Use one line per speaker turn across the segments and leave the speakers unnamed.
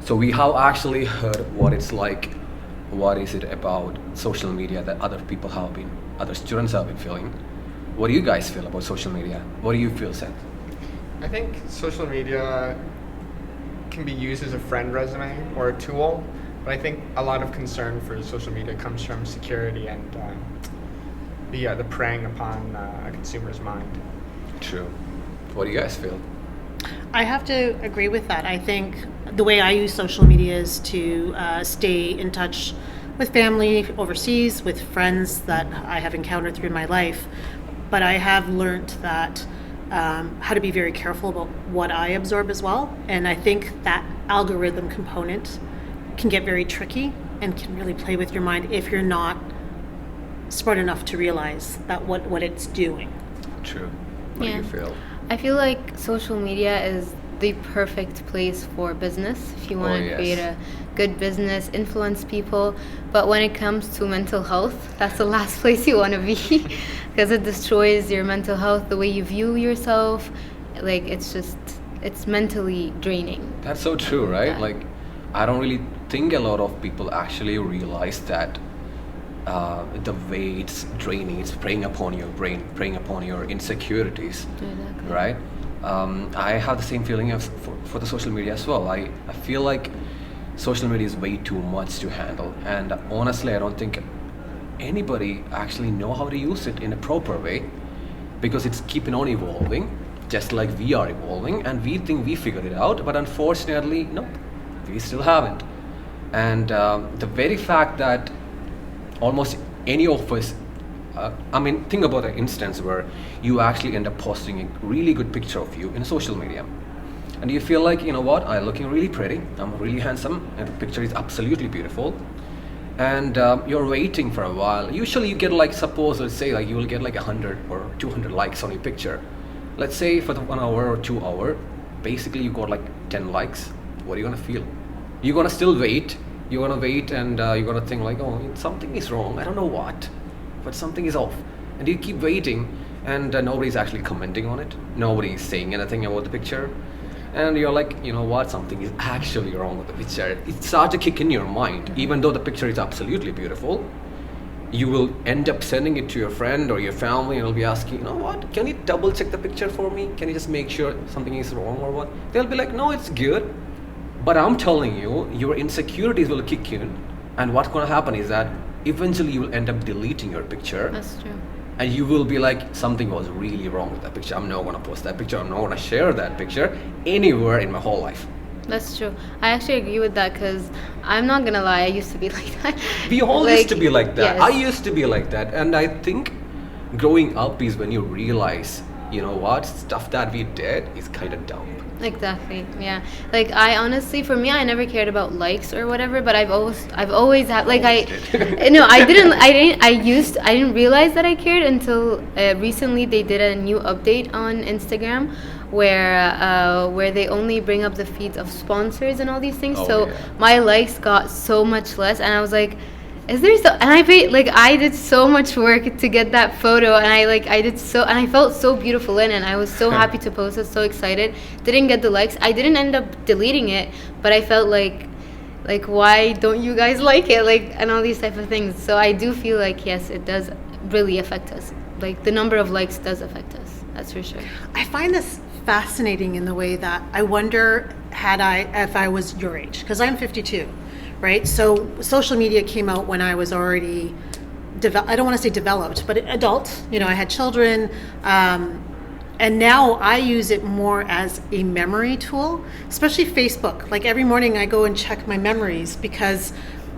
So we have actually heard what it's like. What is it about social media that other students have been feeling? What do you guys feel about social media? What do you feel, Seth?
I think social media can be used as a friend resume or a tool, but I think a lot of concern for social media comes from security and the preying upon a consumer's mind.
True. What do you guys feel?
I have to agree with that. I think the way I use social media is to stay in touch with family overseas, with friends that I have encountered through my life. But I have learned that how to be very careful about what I absorb as well. And I think that algorithm component can get very tricky and can really play with your mind if you're not smart enough to realize that what it's doing.
True. What do you feel?
I feel like social media is the perfect place for business if you want to create a good business, influence people. But when it comes to mental health, that's the last place you want to be because it destroys your mental health, the way you view yourself. Like it's mentally draining.
That's so true, right? Like I don't really think a lot of people actually realize that the way it's draining, it's preying upon your brain, preying upon your insecurities, right? I have the same feeling for the social media as well. I feel like social media is way too much to handle, and honestly I don't think anybody actually know how to use it in a proper way, because it's keeping on evolving just like we are evolving, and we think we figured it out, but unfortunately nope, we still haven't. And the very fact that almost any of us, think about an instance where you actually end up posting a really good picture of you in social media, and you feel like, you know what, I'm looking really pretty, I'm really handsome, and the picture is absolutely beautiful, and you're waiting for a while. Usually you get like, suppose, let's say like you will get like 100 or 200 likes on your picture. Let's say for the 1 hour or 2 hour, basically you got like 10 likes. What are you gonna feel? You're gonna still wait. You're gonna wait, and you're gonna think like, oh, something is wrong, I don't know what, but something is off. And you keep waiting, and nobody's actually commenting on it, nobody's saying anything about the picture, and you're like, you know what, something is actually wrong with the picture. It starts to kick in your mind. Even though the picture is absolutely beautiful, you will end up sending it to your friend or your family, and you'll be asking, you know what, can you double check the picture for me, can you just make sure something is wrong or what? They'll be like, no, it's good. But I'm telling you, your insecurities will kick in, and what's going to happen is that eventually you will end up deleting your picture.
That's true.
And you will be like, something was really wrong with that picture. I'm not going to post that picture. I'm not going to share that picture anywhere in my whole life.
That's true. I actually agree with that, because I'm not going to lie, I used to be like that.
We all used to be like that.
Yes.
I used to be like that. And I think growing up is when you realize, you know what, stuff that we did is kind of dumb.
Exactly. Yeah. Like I honestly, for me, I never cared about likes or whatever. But I've always had like no, I didn't realize that I cared until recently. They did a new update on Instagram where they only bring up the feeds of sponsors and all these things. My likes got so much less, and I was like, is there so? And I did so much work to get that photo, and I felt so beautiful in it, and I was so happy to post it, so excited. Didn't get the likes. I didn't end up deleting it, but I felt like why don't you guys like it, and all these type of things. So I do feel like, yes, it does really affect us. Like the number of likes does affect us. That's for sure.
I find this fascinating in the way that I wonder if I was your age, because I'm 52. Right, so social media came out when I was already, I don't want to say developed, but adult. You know, I had children, and now I use it more as a memory tool, especially Facebook. Like every morning I go and check my memories, because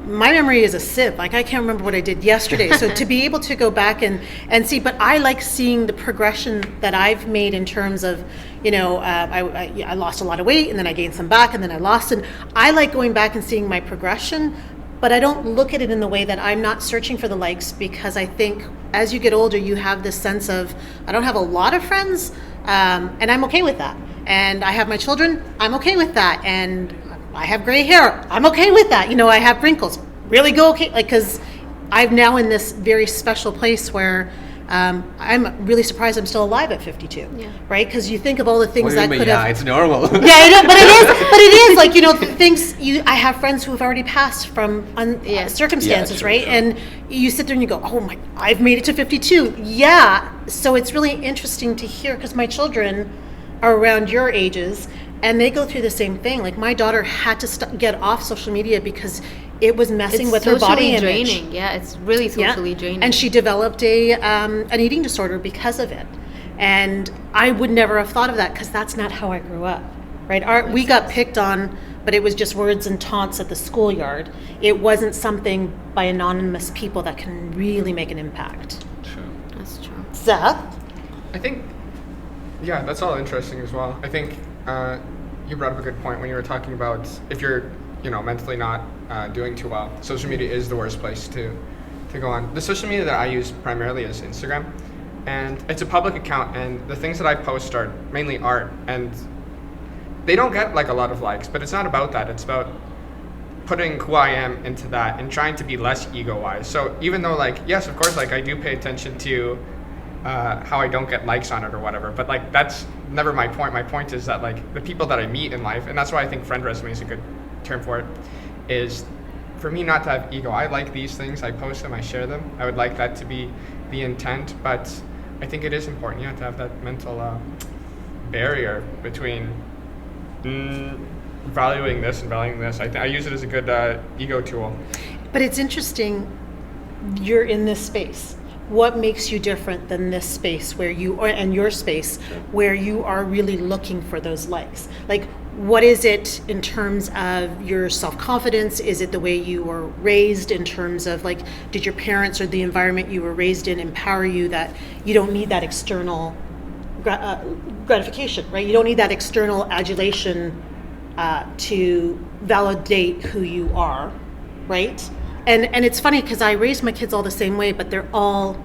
my memory is a sieve. Like I can't remember what I did yesterday. So to be able to go back and see, but I like seeing the progression that I've made in terms of, you know, I lost a lot of weight, and then I gained some back, and then I lost. And I like going back and seeing my progression, but I don't look at it in the way that I'm not searching for the likes, because I think as you get older, you have this sense of, I don't have a lot of friends, and I'm okay with that. And I have my children, I'm okay with that. And I have gray hair, I'm okay with that. You know, I have wrinkles, really go okay, like, because I'm now in this very special place where I'm really surprised I'm still alive at 52,
Yeah.
right? Because you think of all the things that could
Yeah,
have.
it's normal.
Yeah, I know, but it is like, you know, the things I have friends who have already passed from
Yeah.
circumstances,
Yeah, true,
right?
true.
And you sit there and you go, oh my, I've made it to 52. Yeah. So it's really interesting to hear because my children are around your ages and they go through the same thing. Like my daughter had to get off social media because it was messing
It's
with her body image.
draining. Yeah, it's really socially draining.
And she developed an eating disorder because of it. And I would never have thought of that because that's not how I grew up, right? We got picked on, but it was just words and taunts at the schoolyard. It wasn't something by anonymous people that can really make an impact.
True.
That's true.
Seth?
I think, yeah, that's all interesting as well. I think you brought up a good point when you were talking about if you're, mentally not doing too well, social media is the worst place to go on. The social media that I use primarily is Instagram, and it's a public account, and the things that I post are mainly art, and they don't get like a lot of likes, but it's not about that. It's about putting who I am into that and trying to be less ego-wise. So even though yes, of course, I do pay attention to how I don't get likes on it or whatever, but that's never my point. My point is that the people that I meet in life, and that's why I think friend resume is a good term for it, is for me not to have ego. I like these things, I post them, I share them. I would like that to be the intent, but I think it is important, to have that mental barrier between valuing this and valuing this. I use it as a good ego tool.
But it's interesting, you're in this space. What makes you different than this space and your space where you are really looking for those likes? What is it in terms of your self-confidence? Is it the way you were raised in terms of did your parents or the environment you were raised in empower you that you don't need that external gratification, right? You don't need that external adulation to validate who you are, right? And it's funny because I raised my kids all the same way, but they're all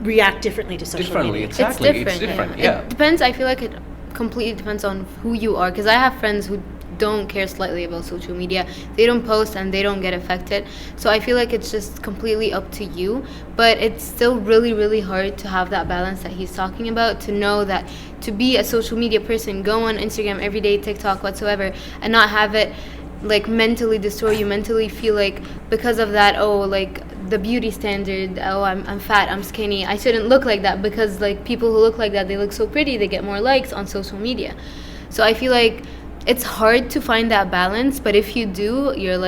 react differently to social media.
Exactly.
It's different.
Yeah.
It depends. I feel like it completely depends on who you are. Because I have friends who don't care slightly about social media. They don't post and they don't get affected. So I feel like it's just completely up to you. But it's still really, really hard to have that balance that he's talking about. To know that to be a social media person, go on Instagram every day, TikTok, whatsoever, and not have it mentally destroy you, mentally feel because of that, the beauty standard, I'm fat, I'm skinny, I shouldn't look like that because people who look like that, they look so pretty, they get more likes on social media. So I feel like it's hard to find that balance, but if you do, you're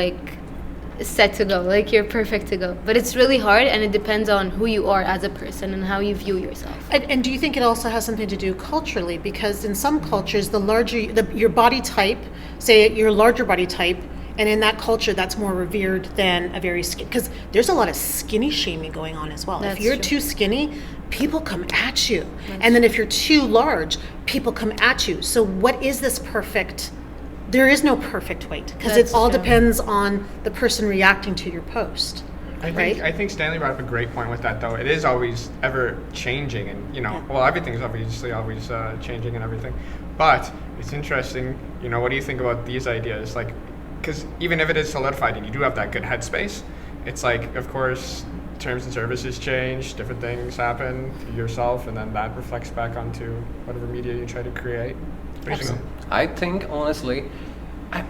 set to go, you're perfect to go. But it's really hard, and it depends on who you are as a person and how you view yourself.
And do you think it also has something to do culturally? Because in some cultures, your body type, say your larger body type, and in that culture, that's more revered than a very skinny. Because there's a lot of skinny shaming going on as well.
That's
if you're
true.
too skinny, people come at you. And then if you're too large, people come at you. So what is this perfect? There is no perfect weight because it
That's
all
true.
depends on the person reacting to your post.
I think Stanley brought up a great point with that, though. It is always ever changing, and everything's obviously always changing and everything. But it's interesting, what do you think about these ideas? Because even if it is solidified and you do have that good headspace, it's of course, terms and services change, different things happen to yourself, and then that reflects back onto whatever media you try to create. What do you think?
I think honestly,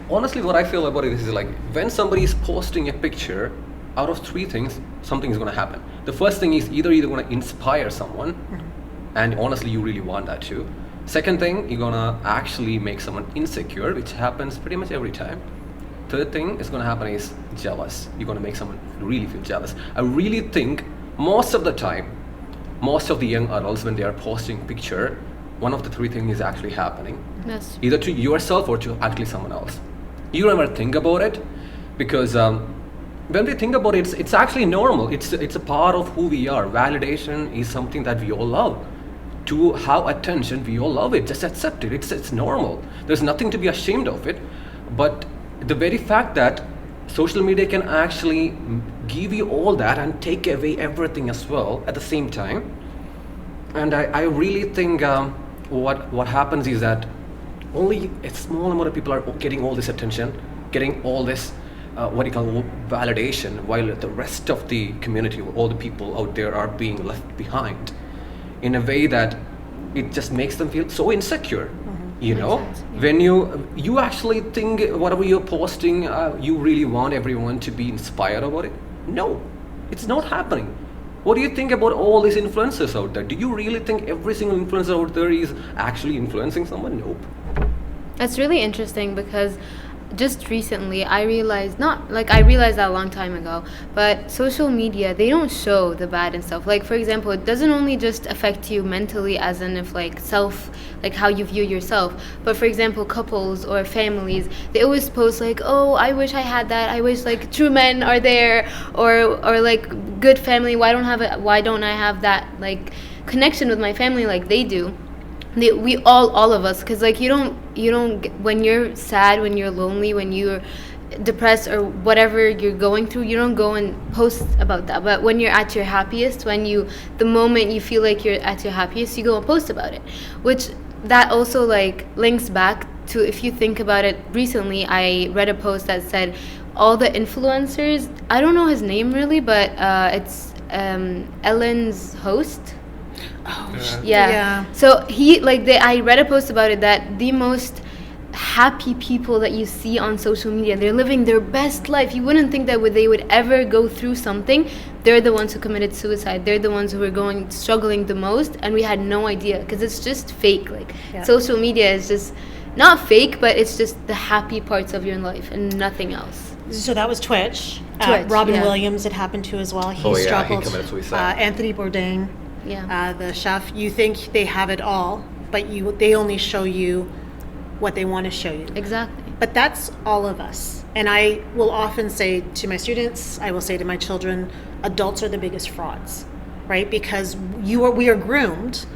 what I feel about it is when somebody is posting a picture, out of three things, something is going to happen. The first thing is either going to inspire someone, and honestly, you really want that too. Second thing, you're going to actually make someone insecure, which happens pretty much every time. Third thing is going to happen is jealous. You're going to make someone really feel jealous. I really think most of the time, most of the young adults, when they are posting picture, one of the three things is actually happening.
Yes.
Either to yourself or to actually someone else. You never think about it because when we think about it, it's actually normal. It's a part of who we are. Validation is something that we all love. To have attention, we all love it. Just accept it. It's normal. There's nothing to be ashamed of it. But the very fact that social media can actually give you all that and take away everything as well at the same time. And I really think what happens is that only a small amount of people are getting all this attention, getting all this what you call validation, while the rest of the community, all the people out there, are being left behind in a way that it just makes them feel so insecure. You know,
Makes sense, yeah.
when you actually think whatever you're posting, you really want everyone to be inspired about it. No, it's not happening. What do you think about all these influencers out there? Do you really think every single influencer out there is actually influencing someone? Nope.
That's really interesting because just recently I realized, I realized that a long time ago, but social media, they don't show the bad and stuff. Like, for example, it doesn't only just affect you mentally, as in if like how you view yourself, but for example, couples or families, they always post like, oh, I wish I had that, I wish like true men are there, or like good family, why don't I have that like connection with my family like they do. We all of us, because like you don't when you're sad, when you're lonely, when you're depressed or whatever you're going through, you don't go and post about that. But when you're at your happiest, the moment you feel like you're at your happiest, you go and post about it, which that also like links back to, if you think about it, recently I read a post that said all the influencers, I don't know his name really, but it's Ellen's host.
Oh,
Yeah. So I read a post about it that the most happy people that you see on social media, they're living their best life. You wouldn't think that they would ever go through something. They're the ones who committed suicide. They're the ones who are struggling the most, and we had no idea because it's just fake. Social media is just not fake, but it's just the happy parts of your life and nothing else.
So that was Twitch.
Twitch,
Robin
yeah.
Williams, it happened to as well. He
He
struggled.
committed suicide.
Anthony Bourdain,
Yeah.
the chef. You think they have it all, but they only show you what they want to show you.
Exactly.
But that's all of us. And I will often say to my students, I will say to my children, adults are the biggest frauds, right? Because we are groomed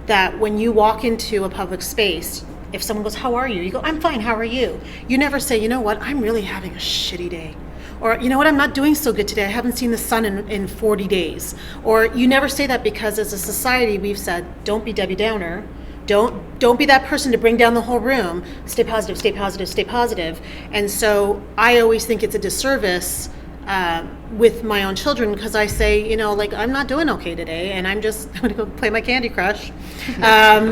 that when you walk into a public space, if someone goes, how are you? You go, I'm fine, how are you? You never say, you know what, I'm really having a shitty day. Or, you know what, I'm not doing so good today. I haven't seen the sun in 40 days. Or you never say that because as a society, we've said, don't be Debbie Downer. Don't be that person to bring down the whole room. Stay positive, stay positive, stay positive. And so I always think it's a disservice with my own children because I say, I'm not doing okay today, and I'm going to go play my Candy Crush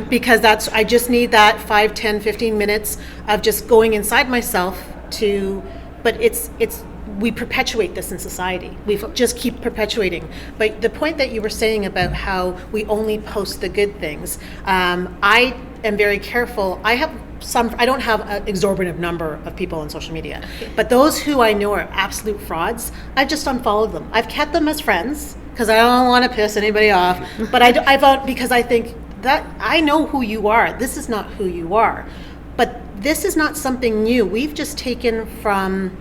because I just need that 5, 10, 15 minutes of just going inside myself but we perpetuate this in society. We just keep perpetuating. But the point that you were saying about how we only post the good things, I am very careful. I don't have an exorbitant number of people on social media, but those who I know are absolute frauds, I've just unfollowed them. I've kept them as friends because I don't want to piss anybody off, but I've because I think that I know who you are. This is not who you are. But this is not something new. We've just taken from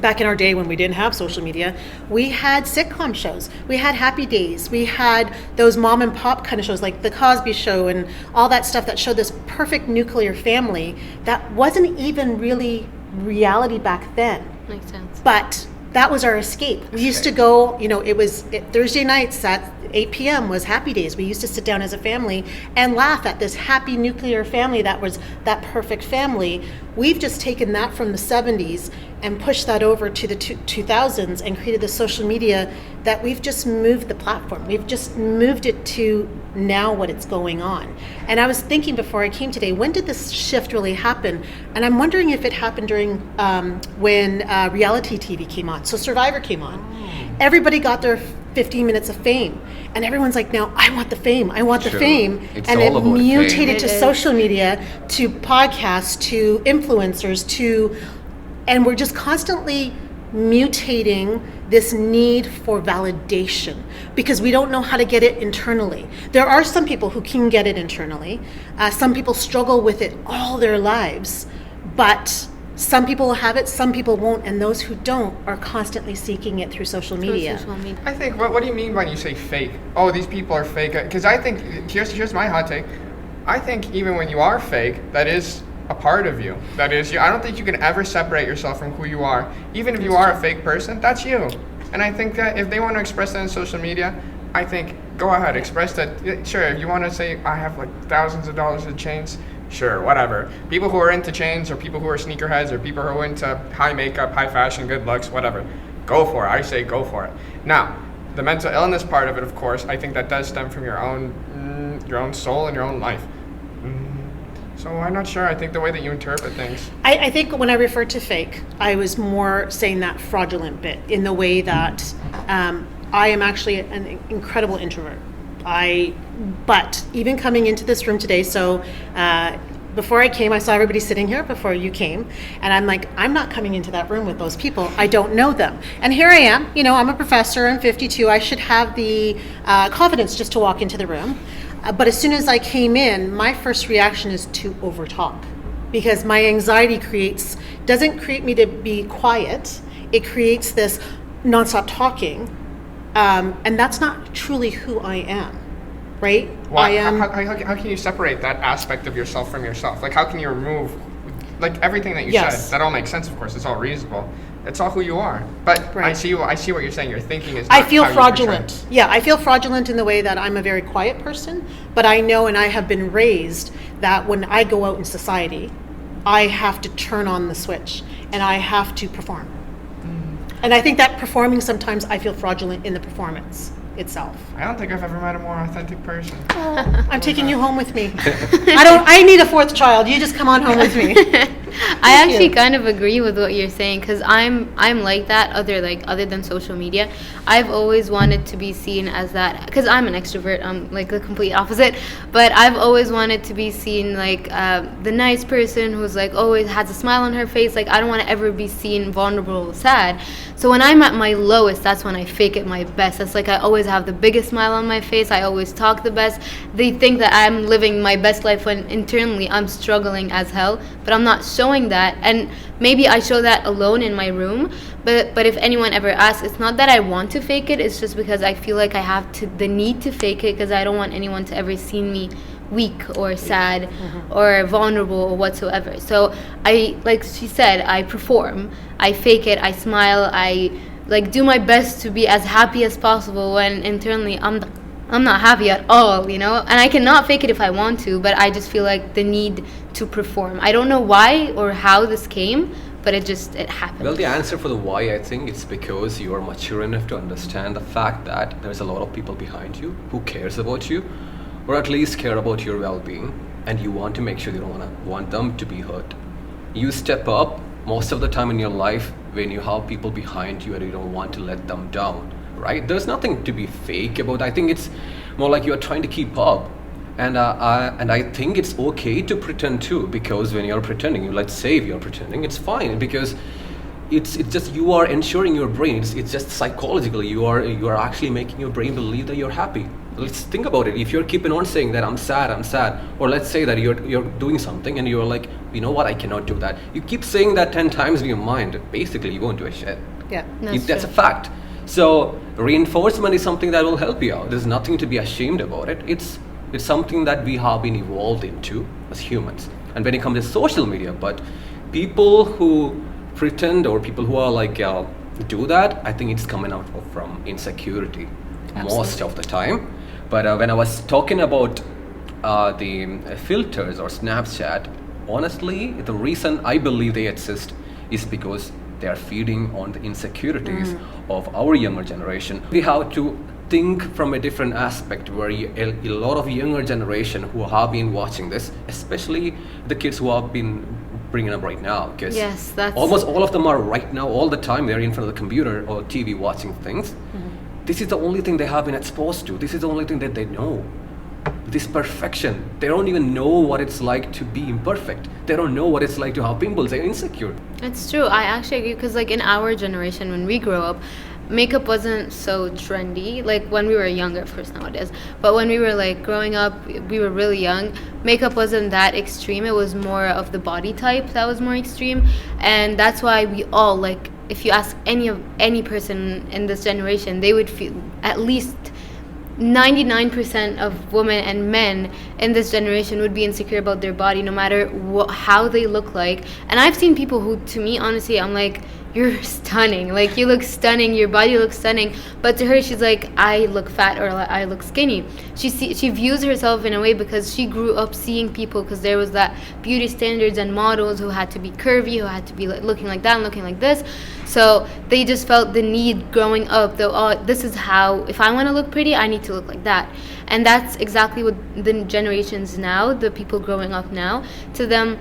back in our day when we didn't have social media, we had sitcom shows. We had Happy Days. We had those mom and pop kind of shows like The Cosby Show and all that stuff that showed this perfect nuclear family that wasn't even really reality back then.
Makes sense.
But that was our escape. We used to go, Thursday nights at 8 p.m. was Happy Days. We used to sit down as a family and laugh at this happy nuclear family that was that perfect family. We've just taken that from the 70s and pushed that over to the 2000s and created the social media that we've just moved the platform. We've just moved it to now what it's going on. And I was thinking before I came today, when did this shift really happen? And I'm wondering if it happened during when reality TV came on. So Survivor came on. Everybody got their 15 minutes of fame. And everyone's like, now I want the fame. I want the fame.
It's
and
all
it
about
mutated
fame.
to social media, to podcasts, to influencers, and we're just constantly mutating this need for validation because we don't know how to get it internally. There are some people who can get it internally. Some people struggle with it all their lives, but some people will have it, some people won't, and those who don't are constantly seeking it through social media.
I think, what do you mean when you say fake? Oh, these people are fake. Because I think, here's my hot take. I think even when you are fake, that is a part of you. That is you. I don't think you can ever separate yourself from who you are. Even if you are a fake person, that's you. And I think that if they want to express that on social media, I think go ahead, express that. Sure, if you want to say I have like thousands of dollars in chains, sure, whatever. People who are into chains, or people who are sneakerheads, or people who are into high makeup, high fashion, good looks, whatever, go for it. I say go for it. Now, the mental illness part of it, of course, I think that does stem from your own soul and your own life. So I'm not sure. I think the way that you interpret things.
I think when I referred to fake, I was more saying that fraudulent bit in the way that I am actually an incredible introvert. But even coming into this room today, so before I came, I saw everybody sitting here before you came, and I'm like, I'm not coming into that room with those people. I don't know them. And here I am, I'm a professor, I'm 52, I should have the confidence just to walk into the room. But as soon as I came in, my first reaction is to overtalk, because my anxiety doesn't create me to be quiet, it creates this nonstop talking, and that's not truly who I am. Right?
Well, how can you separate that aspect of yourself from yourself? Like, how can you remove, like, everything that you said? That all makes sense, of course. It's all reasonable. It's all who you are. But right. I see what you're saying. Your thinking is not
I feel fraudulent. Yeah, I feel fraudulent in the way that I'm a very quiet person, but I know and I have been raised that when I go out in society, I have to turn on the switch and I have to perform. And I think that performing, sometimes I feel fraudulent in the performance itself.
I don't think I've ever met a more authentic person.
Oh, I'm taking you home with me. I need a fourth child. You just come on home with me.
I actually kind of agree with what you're saying, because I'm like that other than social media. I've always wanted to be seen as that, because I'm an extrovert. I'm like the complete opposite, but I've always wanted to be seen like the nice person who's like always has a smile on her face. Like, I don't want to ever be seen vulnerable or sad. So when I'm at my lowest, that's when I fake it my best. That's like I always have the biggest smile on my face. I always talk the best. They think that I'm living my best life when internally I'm struggling as hell, but I'm not showing that. And maybe I show that alone in my room, but if anyone ever asks, it's not that I want to fake it, it's just because I feel like I have the need to fake it, because I don't want anyone to ever see me weak or sad or vulnerable or whatsoever. So I, like she said, I perform, I fake it, I smile, I like do my best to be as happy as possible when internally I'm not happy at all, and I cannot fake it if I want to, but I just feel like the need to perform. I don't know why or how this came, but it happened.
Well, the answer for the why, I think it's because you are mature enough to understand the fact that there's a lot of people behind you who cares about you, or at least care about your well-being, and you want to make sure you don't want them to be hurt. You step up most of the time in your life when you have people behind you and you don't want to let them down, right? There's nothing to be fake about. I think it's more like you're trying to keep up. And I think it's okay to pretend too, because when you're pretending, let's say if you're pretending, it's fine, because it's just you are ensuring your brain. It's just psychological. You are actually making your brain believe that you're happy. Let's think about it. If you're keeping on saying that I'm sad, or let's say that you're doing something and you're like, you know what, I cannot do that. You keep saying that 10 times in your mind. Basically, you go into a shed.
Yeah,
that's a fact. So reinforcement is something that will help you out. There's nothing to be ashamed about it. It's something that we have been evolved into as humans. And when it comes to social media, but people who pretend or people who are like do that, I think it's coming out from insecurity. Absolutely. Most of the time. But when I was talking about the filters or Snapchat, honestly, the reason I believe they exist is because they are feeding on the insecurities of our younger generation. We have to think from a different aspect, where a lot of younger generation who have been watching this, especially the kids who have been bringing up right now, because almost all of them are right now, all the time, they're in front of the computer or TV watching things. This is the only thing they have been exposed to. This is the only thing that they know. This perfection. They don't even know what it's like to be imperfect. They don't know what it's like to have pimples. They're insecure.
It's true. I actually agree, because like in our generation, when we grew up, makeup wasn't so trendy. Like when we were younger, of course now it is, but when we were like growing up, we were really young, makeup wasn't that extreme. It was more of the body type that was more extreme, and that's why we all, like, if you ask any person in this generation, they would feel at least 99% of women and men in this generation would be insecure about their body, no matter how they look like. And I've seen people who, to me, honestly, I'm like, you're stunning. Like, you look stunning, your body looks stunning. But to her, she's like, I look fat or I look skinny. She views herself in a way because she grew up seeing people, because there was that beauty standards and models who had to be curvy, who had to be like, looking like that and looking like this. So they just felt the need growing up, though, oh, this is how, if I want to look pretty, I need to look like that. And that's exactly what the generations now, the people growing up now, to them,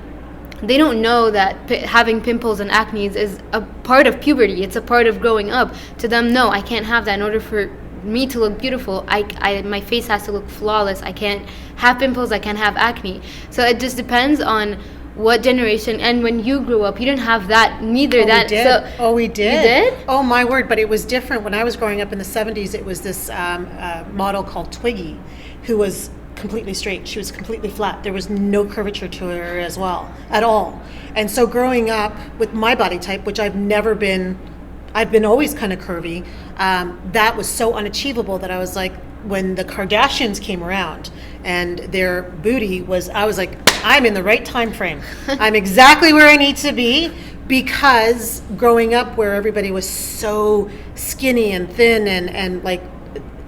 they don't know that having pimples and acne is a part of puberty. It's a part of growing up. To them, no, I can't have that. In order for me to look beautiful, my face has to look flawless. I can't have pimples. I can't have acne. So it just depends on what generation. And when you grew up, you didn't have that. Neither that.
We did.
So,
we did.
You did?
Oh my word! But it was different when I was growing up in the '70s. It was this model called Twiggy, who was completely straight. She was completely flat. There was no curvature to her as well, at all. And so growing up with my body type, which I've been always kind of curvy, that was so unachievable that I was like, when the Kardashians came around and their booty was, I was like, I'm in the right time frame. I'm exactly where I need to be, because growing up where everybody was so skinny and thin and like,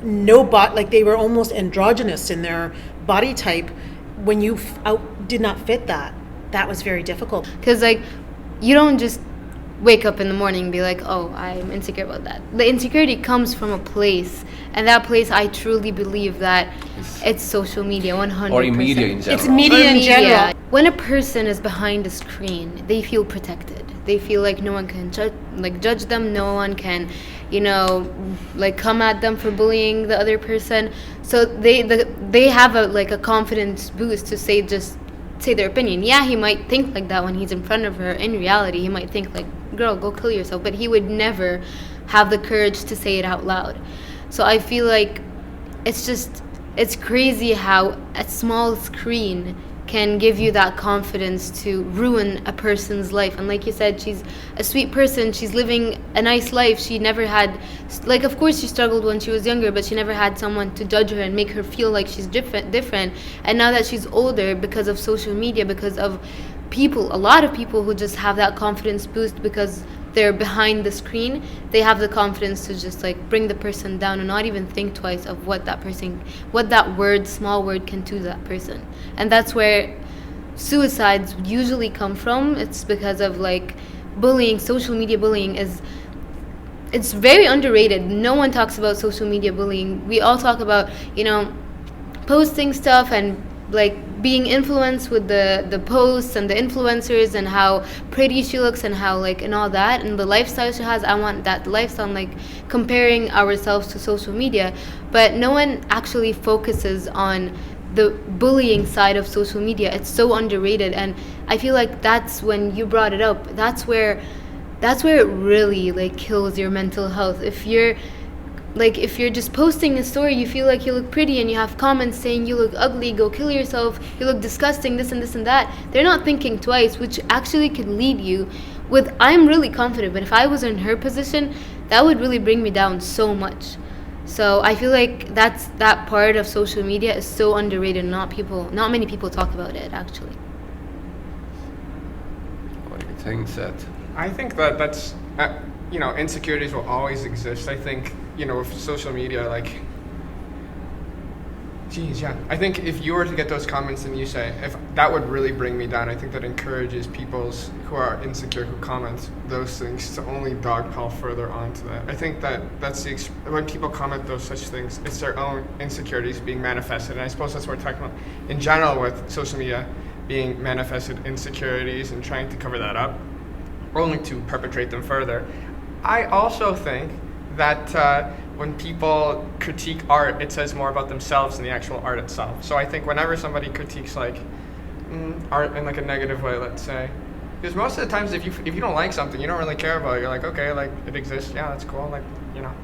no bot, like they were almost androgynous in their body type. When you did not fit that was very difficult.
Because like, you don't just wake up in the morning and be like, oh, I'm insecure about that. The insecurity comes from a place, and that place, I truly believe that it's social media, 100%.
Or media in general.
It's media in general.
When a person is behind a screen, they feel protected. They feel like no one can judge them. No one can, like come at them for bullying the other person. So they have a confidence boost to say their opinion. Yeah, he might think like that when he's in front of her. In reality, he might think like, girl, go kill yourself. But he would never have the courage to say it out loud. So I feel like it's crazy how a small screen can give you that confidence to ruin a person's life. And like you said, she's a sweet person. She's living a nice life. She never had, like, of course she struggled when she was younger, but she never had someone to judge her and make her feel like she's different. And now that she's older, because of social media, because of a lot of people who just have that confidence boost because they're behind the screen, they have the confidence to just like bring the person down and not even think twice of what that small word can do to that person. And that's where suicides usually come from. It's because of like bullying. Social media bullying it's very underrated. No one talks about social media bullying. We all talk about, posting stuff and like being influenced with the posts and the influencers and how pretty she looks and how like and all that and the lifestyle she has. I want that lifestyle, like comparing ourselves to social media. But no one actually focuses on the bullying side of social media. It's so underrated, and I feel like that's when you brought it up. That's where it really like kills your mental health. If you're just posting a story, you feel like you look pretty and you have comments saying you look ugly, go kill yourself, you look disgusting, this and this and that. They're not thinking twice, which actually could lead you with, I'm really confident, but if I was in her position, that would really bring me down so much. So I feel like that part of social media is so underrated. Not many people talk about it, actually.
What do you think, Seth?
I think that's, insecurities will always exist. I think, with social media, like, I think if you were to get those comments and you say, if that would really bring me down, I think that encourages people who are insecure, who comment those things, to only dogpile further onto that. I think that's when people comment those such things, it's their own insecurities being manifested. And I suppose that's what we're talking about in general with social media, being manifested insecurities and trying to cover that up, only to perpetrate them further. I also think that when people critique art, it says more about themselves than the actual art itself. So I think whenever somebody critiques like art in like a negative way, let's say, because most of the times if you don't like something, you don't really care about it. You're like, okay, like it exists, yeah, that's cool. Like,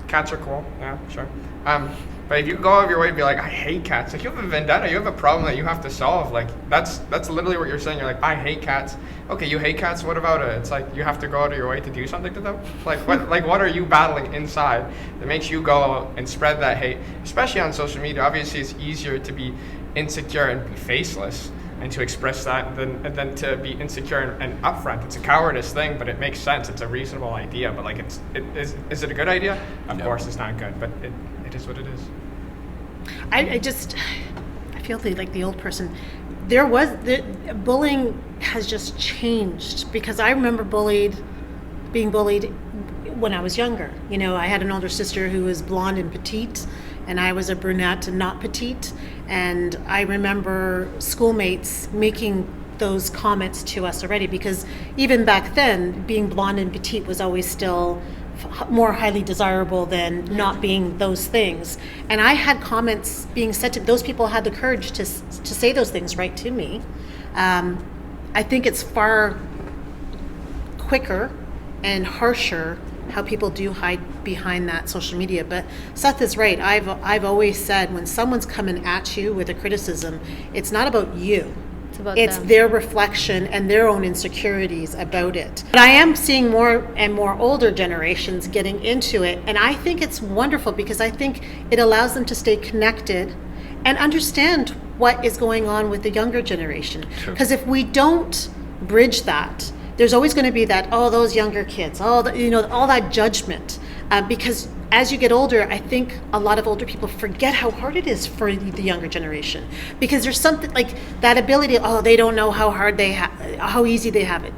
cats are cool, yeah, sure. But if you go out of your way to be like, I hate cats, like you have a vendetta, you have a problem that you have to solve. Like that's literally what you're saying. You're like, I hate cats. Okay, you hate cats. What about it? It's like you have to go out of your way to do something to them. Like what are you battling inside that makes you go out and spread that hate? Especially on social media. Obviously, it's easier to be insecure and be faceless. and to express that, and then to be insecure and upfront. It's a cowardice thing, but it makes sense. It's a reasonable idea, but like is it a good idea? Of course it's not good, but it is what it is.
I feel like the old person. Bullying has just changed, because I remember being bullied when I was younger. You know, I had an older sister who was blonde and petite, and I was a brunette and not petite. And I remember schoolmates making those comments to us already, because even back then, being blonde and petite was always still more highly desirable than not being those things. And I had comments being said to those people, had the courage to say those things right to me. I think it's far quicker and harsher how people do hide behind that social media. But Seth is right. I've always said, when someone's coming at you with a criticism, it's not about you. It's
them.
their reflection and their own insecurities about it. But I am seeing more and more older generations getting into it, and I think it's wonderful, because I think it allows them to stay connected and understand what is going on with the younger generation. Because if we don't bridge that, there's always going to be that, oh, those younger kids, all that judgment. Because as you get older, I think a lot of older people forget how hard it is for the younger generation, because there's something like that ability. Oh, they don't know how hard how easy they have it.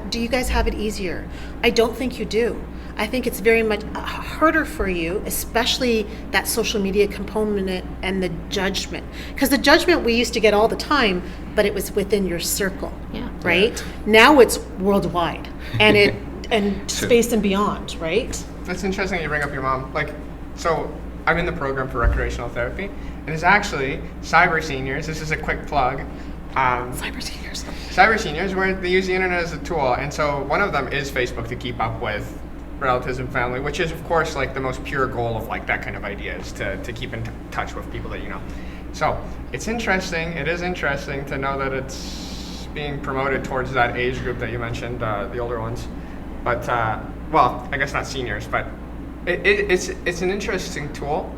Do you guys have it easier? I don't think you do. I think it's very much harder for you, especially that social media component and the judgment. Because the judgment we used to get all the time, but it was within your circle, right? Yeah. Now it's worldwide, and space and beyond, right?
That's interesting that you bring up your mom. Like, so I'm in the program for recreational therapy, and it's actually cyber seniors. This is a quick plug. Cyber seniors, where they use the internet as a tool, and so one of them is Facebook, to keep up with relatives and family, which is of course like the most pure goal of like that kind of idea, is to keep in touch with people that you know. So it's interesting. It is interesting to know that it's being promoted towards that age group that you mentioned, the older ones. But well, I guess not seniors, but it's an interesting tool.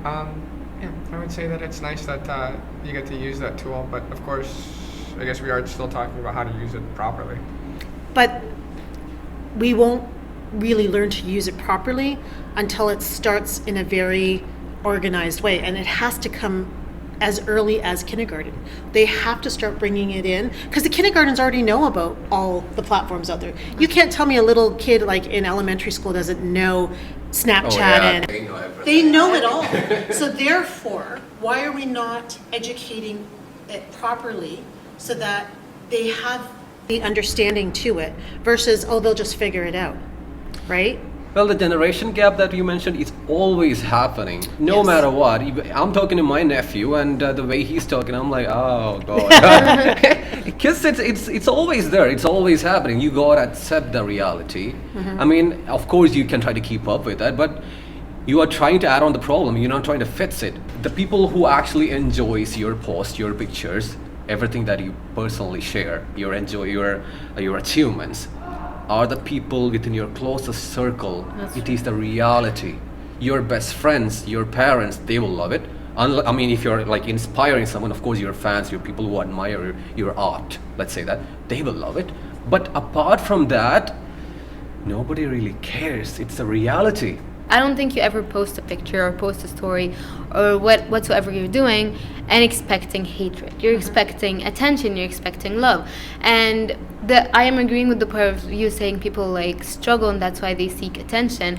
Yeah, I would say that it's nice that you get to use that tool, but of course, I guess we are still talking about how to use it properly.
But we won't really learn to use it properly until it starts in a very organized way, and it has to come as early as kindergarten. They have to start bringing it in, because the kindergartens already know about all the platforms out there. You can't tell me a little kid like in elementary school doesn't know Snapchat. And they know it all. So therefore, why are we not educating it properly so that they have the understanding to it, versus, oh, they'll just figure it out, right?
Well, the generation gap that you mentioned is always happening, no matter what. I'm talking to my nephew, and the way he's talking, I'm like, oh god, because it's always there. It's always happening. You gotta accept the reality. Mm-hmm. I mean, of course, you can try to keep up with that, but you are trying to add on the problem. You're not trying to fix it. The people who actually enjoys your post, your pictures, everything that you personally share, your achievements, are the people within your closest circle. It is the reality. Your best friends, your parents, they will love it. I mean, if you're like inspiring someone, of course your fans, your people who admire your art, let's say that, they will love it. But apart from that, nobody really cares. It's a reality.
I don't think you ever post a picture or post a story or whatsoever you're doing and expecting hatred. You're expecting attention, you're expecting love. And I am agreeing with the part of you saying people like struggle and that's why they seek attention.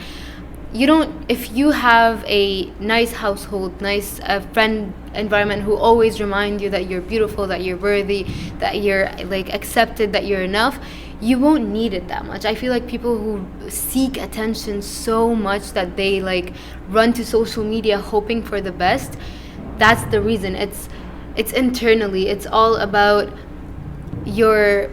If you have a nice household, nice friend environment who always remind you that you're beautiful, that you're worthy, that you're like accepted, that you're enough, you won't need it that much. I feel like people who seek attention so much that they like run to social media hoping for the best, that's the reason. It's internally. It's all about your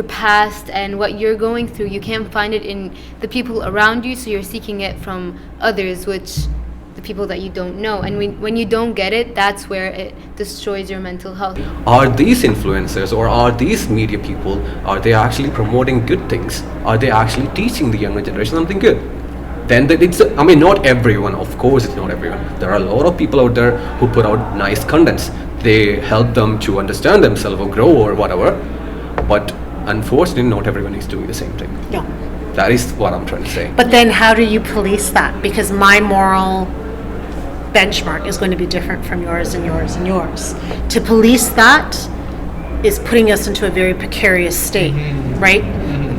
past and what you're going through. You can't find it in the people around you, so you're seeking it from others, which the people that you don't know. And when you don't get it, that's where it destroys your mental health.
Are these influencers or are these media people, are they actually promoting good things? Are they actually teaching the younger generation something good? Then not everyone, of course it's not everyone. There are a lot of people out there who put out nice contents. they help them to understand themselves or grow or whatever. But unfortunately, not everyone is doing the same thing.
Yeah.
That is what I'm trying to say.
But then how do you police that? Because my moral benchmark is going to be different from yours and yours and yours. To police that is putting us into a very precarious state, right?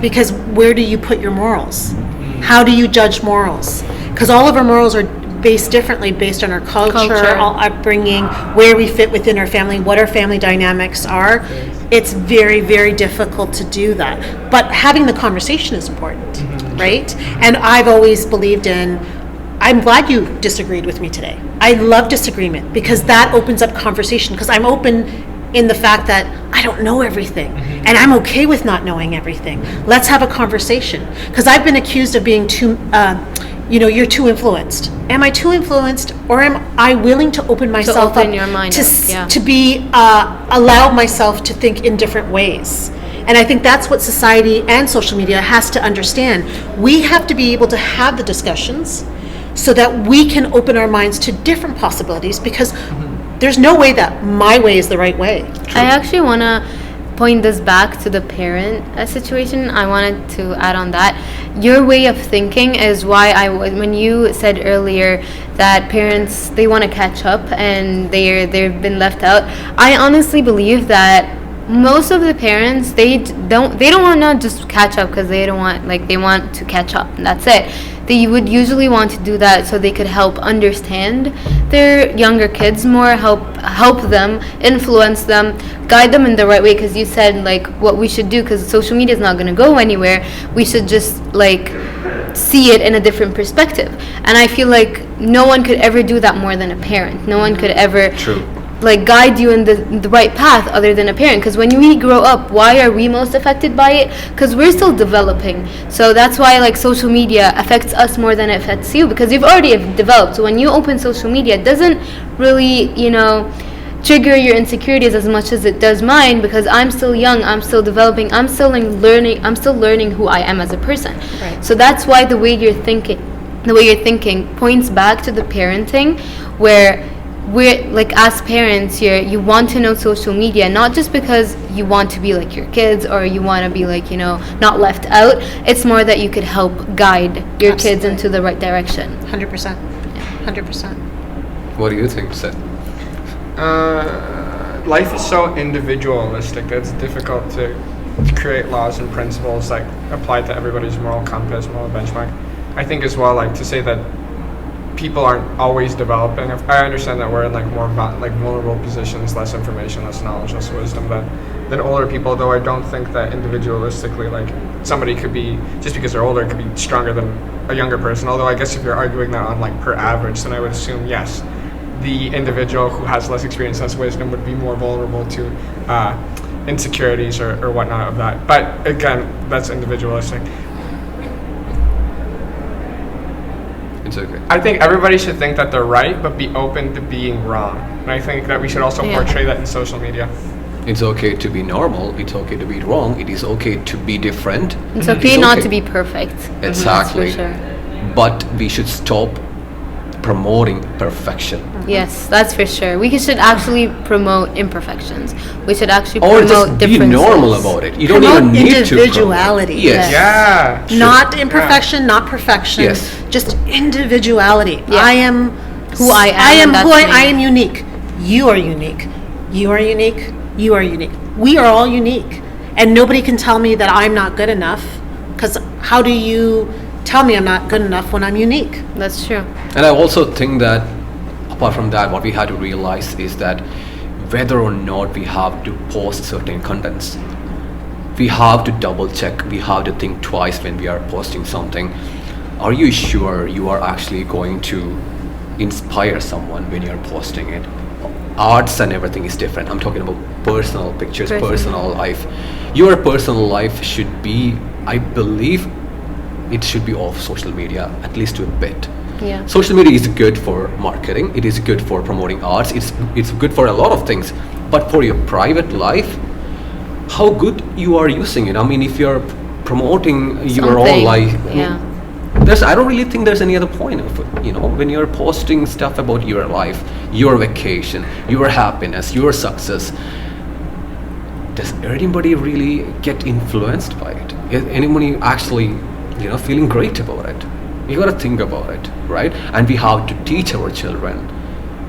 Because where do you put your morals? How do you judge morals? Because all of our morals are based differently based on our culture, our upbringing, where we fit within our family, what our family dynamics are. It's very, very difficult to do that. But having the conversation is important, right? And I've always believed in, I'm glad you disagreed with me today. I love disagreement because that opens up conversation, because I'm open in the fact that I don't know everything and I'm okay with not knowing everything. Let's have a conversation. Because I've been accused of being too, you're too influenced. Am I too influenced, or am I willing to open myself
open
up
your mind
to be allow myself to think in different ways? And I think that's what society and social media has to understand. We have to be able to have the discussions so that we can open our minds to different possibilities, because there's no way that my way is the right way.
I actually want to point this back to the parent situation. I wanted to add on that. Your way of thinking is why when you said earlier that parents, they want to catch up and they've been left out. I honestly believe that most of the parents, they don't want to just catch up because they want to catch up, and that's it. They would usually want to do that so they could help understand their younger kids more, help them, influence them, guide them in the right way. Because you said like what we should do, because social media is not going to go anywhere. We should just like see it in a different perspective. And I feel like no one could ever do that more than a parent. No one could ever like guide you in the right path other than a parent. Because when we grow up, why are we most affected by it? Because we're still developing. So that's why like social media affects us more than it affects you, because you've already developed. So when you open social media, it doesn't really trigger your insecurities as much as it does mine, because I'm still young, I'm still developing, I'm still learning who I am as a person.
Right.
So that's why the way you're thinking points back to the parenting, where we're like, as parents here, you want to know social media not just because you want to be like your kids or you want to be like not left out. It's more that you could help guide your kids into the right direction.
100%. 100%.
What do you think, Seth?
Life is so individualistic that it's difficult to create laws and principles like apply to everybody's moral compass, moral benchmark. I think as well, like to say that people aren't always developing. I understand that we're in like more vulnerable positions, less information, less knowledge, less wisdom than older people. Though I don't think that individualistically, like somebody could be, just because they're older, could be stronger than a younger person. Although I guess if you're arguing that on like per average, then I would assume yes, the individual who has less experience, less wisdom would be more vulnerable to insecurities or whatnot of that. But again, that's individualistic.
It's okay.
I think everybody should think that they're right, but be open to being wrong. And I think that we should also portray that in social media.
It's okay to be normal. It's okay to be wrong. It is okay to be different.
It's okay not to be perfect.
Exactly.
That's for sure.
But we should stop promoting perfection.
Yes, that's for sure. We should actually promote imperfections. We should actually
Or
promote
just be
differences.
normal about it. You
Promote
don't even need
individuality.
to promote. Yes.
Yeah.
Sure.
Not imperfection, not perfection.
Yes.
Just individuality.
Yeah.
I am
Who I am,
I am
and
who
that's me.
I am unique. You are unique. You are unique. You are unique. We are all unique. And nobody can tell me that I'm not good enough, because how do you tell me I'm not good enough when I'm unique?
That's true.
And I also think that apart from that, what we have to realize is that whether or not we have to post certain contents, we have to double check, we have to think twice when we are posting something. Are you sure you are actually going to inspire someone when you're posting it? Arts and everything is different. I'm talking about personal pictures, personal life. Your personal life should be, I believe, it should be off social media, at least to a bit.
Yeah.
Social media is good for marketing, it is good for promoting arts, it's good for a lot of things. But for your private life, how good you are using it? I mean, if you're promoting your own
Something,
life,
yeah.
I don't really think there's any other point of it. when you're posting stuff about your life, your vacation, your happiness, your success, does anybody really get influenced by it? Is anybody actually, feeling great about it? You got to think about it, right? And we have to teach our children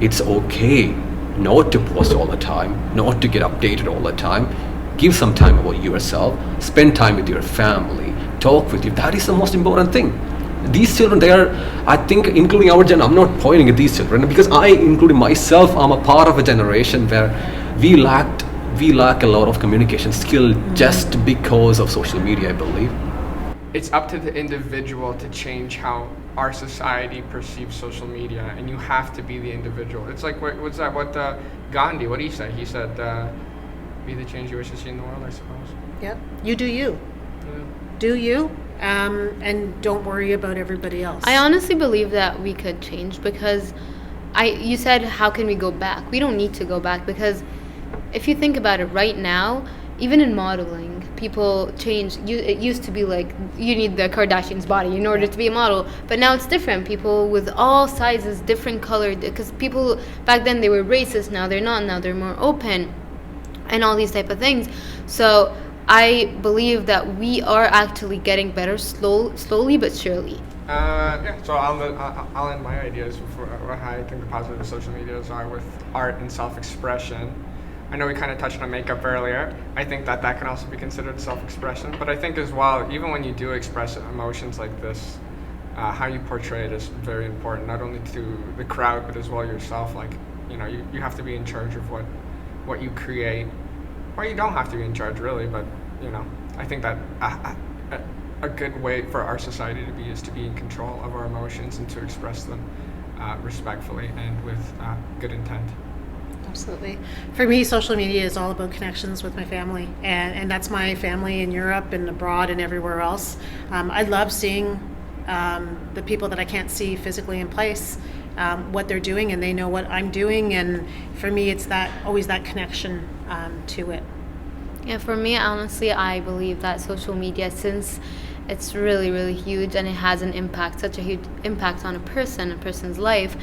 it's okay not to post all the time, not to get updated all the time. Give some time about yourself, spend time with your family, talk with you. That is the most important thing. These children, they are, I think, including our generation, I'm not pointing at these children because I, including myself, I'm a part of a generation where we lack a lot of communication skill just because of social media, I believe.
It's up to the individual to change how our society perceives social media, and you have to be the individual. It's like, what's that? What Gandhi, what did he say? He said, be the change you wish to see in the world, I suppose.
Yep. You do you.
Yeah.
Do you, and don't worry about everybody else.
I honestly believe that we could change because you said, how can we go back? We don't need to go back because if you think about it right now, even in modeling, people change. It used to be like you need the Kardashian's body in order to be a model, but now it's different. People with all sizes, different color, because people back then they were racist. Now they're not. Now they're more open, and all these type of things. So I believe that we are actually getting better, slowly but surely.
So I'll end my ideas for how I think the positive social medias are with art and self-expression. I know we kind of touched on makeup earlier. I think that can also be considered self-expression. But I think as well, even when you do express emotions like this, how you portray it is very important, not only to the crowd, but as well yourself. Like, you have to be in charge of what you create. Or you don't have to be in charge, really, but, I think that a good way for our society to be is to be in control of our emotions and to express them respectfully and with good intent.
Absolutely. For me, social media is all about connections with my family, and that's my family in Europe and abroad and everywhere else. I love seeing the people that I can't see physically in place, what they're doing, and they know what I'm doing, and for me, it's always that connection to it.
Yeah, for me, honestly, I believe that social media, since it's really, really huge and it has such a huge impact on a person's life,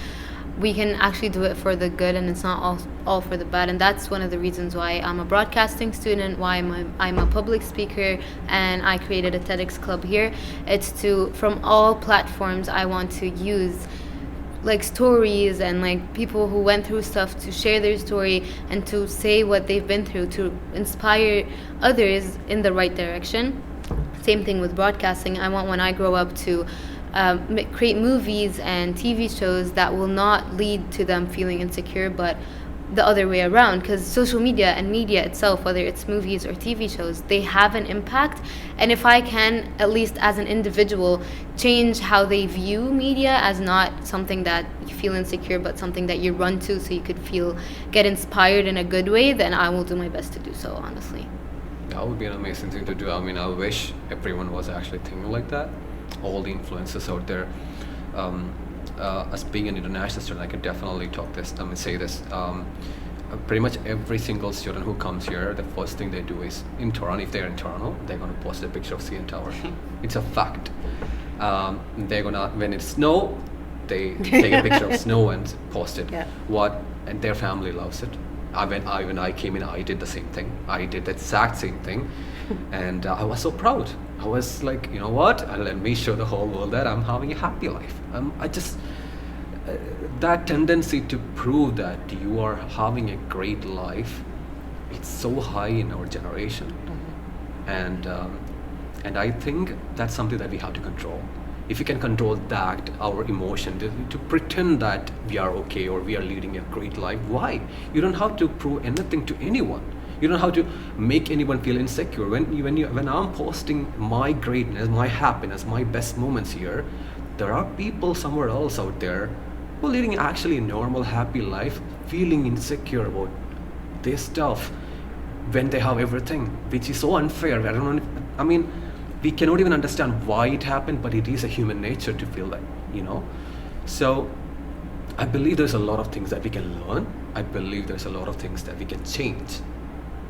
we can actually do it for the good, and it's not all for the bad. And that's one of the reasons why I'm a broadcasting student, why I'm a public speaker, and I created a Tedx club here. It's from all platforms, I want to use like stories and like people who went through stuff to share their story and to say what they've been through, to inspire others in the right direction. Same thing with broadcasting. I want when I grow up to create movies and TV shows that will not lead to them feeling insecure, but the other way around, because social media and media itself, whether it's movies or TV shows, they have an impact. And if I can, at least as an individual, change how they view media as not something that you feel insecure, but something that you run to so you could get inspired in a good way, then I will do my best to do so, honestly.
That would be an amazing thing to do. I mean, I wish everyone was actually thinking like that. All the influencers out there. As being an international student, I can definitely say this. Pretty much every single student who comes here, the first thing they do is in Toronto. If they're in Toronto, they're gonna post a picture of CN Tower. It's a fact. They're gonna, when it's snow, they take a picture of snow and post it. Yeah. And their family loves it. When I came in, I did the same thing. I did the exact same thing, and I was so proud. I was like, you know what? Let me show the whole world that I'm having a happy life. That tendency to prove that you are having a great life, it's so high in our generation, and I think that's something that we have to control. If you can control that, our emotion, to pretend that we are okay or we are leading a great life, why? You don't have to prove anything to anyone. You don't have to make anyone feel insecure. When I'm posting my greatness, my happiness, my best moments here, there are people somewhere else out there who are leading actually a normal, happy life, feeling insecure about this stuff when they have everything, which is so unfair. We cannot even understand why it happened, but it is a human nature to feel that, So I believe there's a lot of things that we can learn. I believe there's a lot of things that we can change.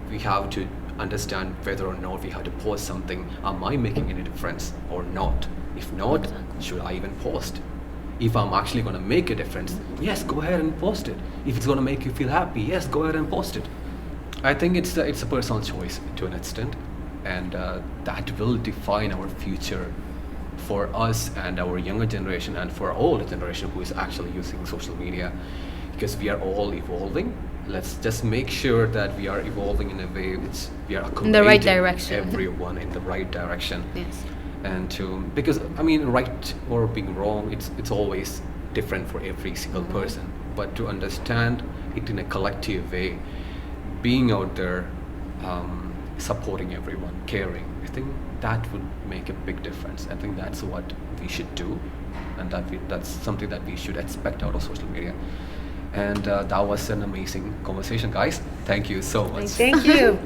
We have to understand whether or not we have to post something. Am I making any difference or not? If not, should I even post? If I'm actually going to make a difference, yes, go ahead and post it. If it's going to make you feel happy, yes, go ahead and post it. I think it's a personal choice to an extent, and that will define our future for us and our younger generation, and for all the generation who is actually using social media, because we are all evolving. Let's just make sure that we are evolving in a way which we are
In the right
accommodating
direction.
everyone in the right direction.
Yes.
And because I mean, right or being wrong, it's always different for every single person. But to understand it in a collective way, being out there, supporting everyone, caring, I think that would make a big difference. I think that's what we should do, and that's something that we should expect out of social media. And that was an amazing conversation, guys. Thank you so much.
Thank you.